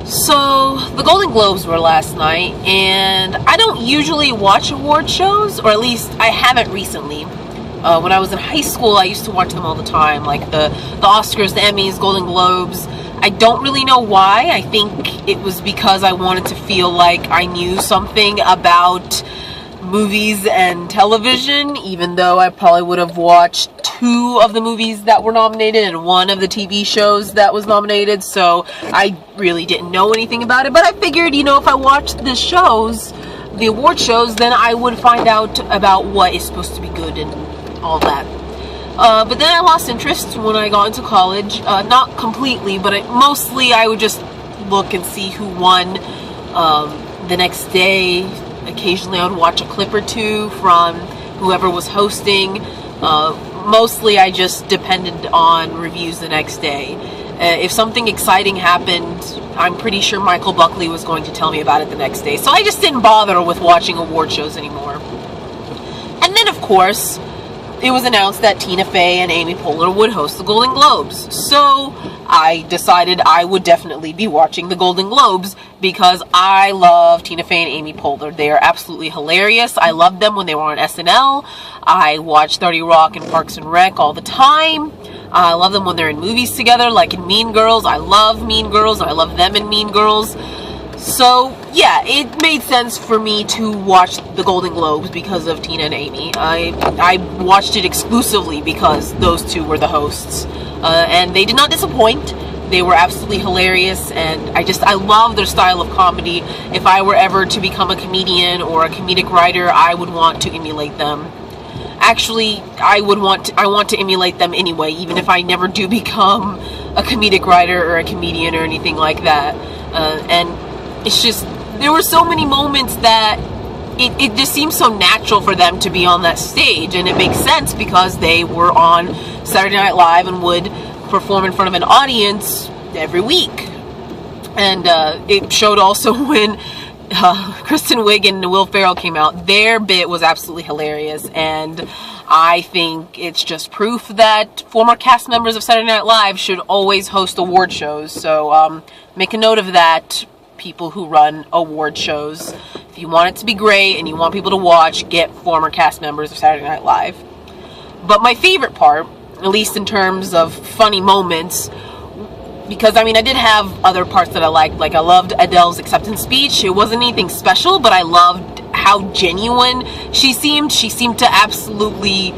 So, the Golden Globes were last night, and I don't usually watch award shows, or at least I haven't recently. When I was in high school, I used to watch them all the time, like the Oscars, the Emmys, Golden Globes. I don't really know why. I think it was because I wanted to feel like I knew something about movies and television, even though I probably would have watched 2 of the movies that were nominated and 1 of the TV shows that was nominated, so I really didn't know anything about it. But I figured, if I watched the shows, the award shows, then I would find out about what is supposed to be good and all that. But then I lost interest when I got into college. Not completely, but mostly I would just look and see who won the next day. Occasionally I would watch a clip or 2 from whoever was hosting. Mostly I just depended on reviews the next day. If something exciting happened, I'm pretty sure Michael Buckley was going to tell me about it the next day. So I just didn't bother with watching award shows anymore. And then, of course, it was announced that Tina Fey and Amy Poehler would host the Golden Globes. So I decided I would definitely be watching the Golden Globes because I love Tina Fey and Amy Poehler. They are absolutely hilarious. I loved them when they were on SNL. I watch 30 Rock and Parks and Rec all the time. I love them when they're in movies together, like in Mean Girls. I love Mean Girls. I love them in Mean Girls. So, yeah, it made sense for me to watch the Golden Globes because of Tina and Amy. I watched it exclusively because those 2 were the hosts. And they did not disappoint. They were absolutely hilarious, and I love their style of comedy. If I were ever to become a comedian or a comedic writer, I would want to emulate them. Actually, I want to emulate them anyway, even if I never do become a comedic writer or a comedian or anything like that. And it's just, there were so many moments that it just seems so natural for them to be on that stage, and it makes sense because they were on Saturday Night Live and would perform in front of an audience every week. And it showed also when Kristen Wiig and Will Ferrell came out. Their bit was absolutely hilarious, and I think it's just proof that former cast members of Saturday Night Live should always host award shows. So make a note of that, people who run award shows. If you want it to be great and you want people to watch, get former cast members of Saturday Night Live. But my favorite part, at least in terms of funny moments, because I did have other parts that I liked. Like, I loved Adele's acceptance speech. It wasn't anything special, but I loved how genuine she seemed. She seemed to absolutely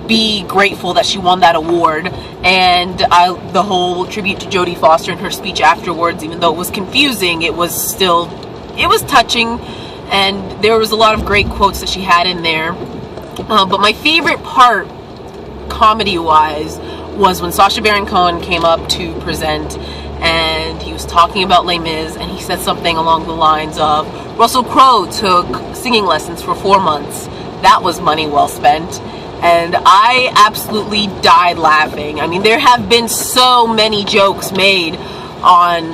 be grateful that she won that award. And the whole tribute to Jodie Foster and her speech afterwards, even though it was confusing, it was touching, and there was a lot of great quotes that she had in there. But my favorite part, comedy-wise, was when Sacha Baron Cohen came up to present, and he was talking about Les Mis, and he said something along the lines of, Russell Crowe took singing lessons for 4 months. That was money well spent. And I absolutely died laughing. There have been so many jokes made on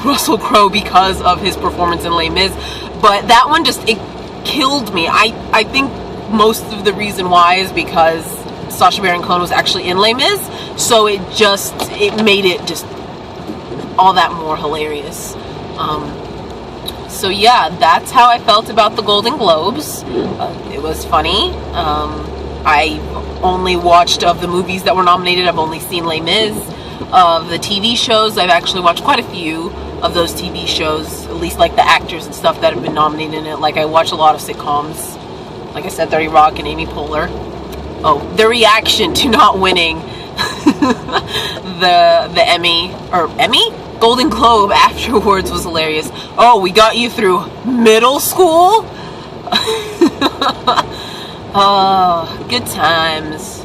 Russell Crowe because of his performance in Les Mis, but that one it killed me. I think most of the reason why is because Sacha Baron Cohen was actually in Les Mis, so it made it just all that more hilarious. So yeah, that's how I felt about the Golden Globes. It was funny. I only watched, of the movies that were nominated, I've only seen Les Mis. Of the TV shows, I've actually watched quite a few of those TV shows, at least like the actors and stuff that have been nominated in it. Like, I watch a lot of sitcoms, like I said, 30 Rock and Amy Poehler. Oh, the reaction to not winning the Emmy? Golden Globe afterwards was hilarious. Oh, we got you through middle school? Oh, good times.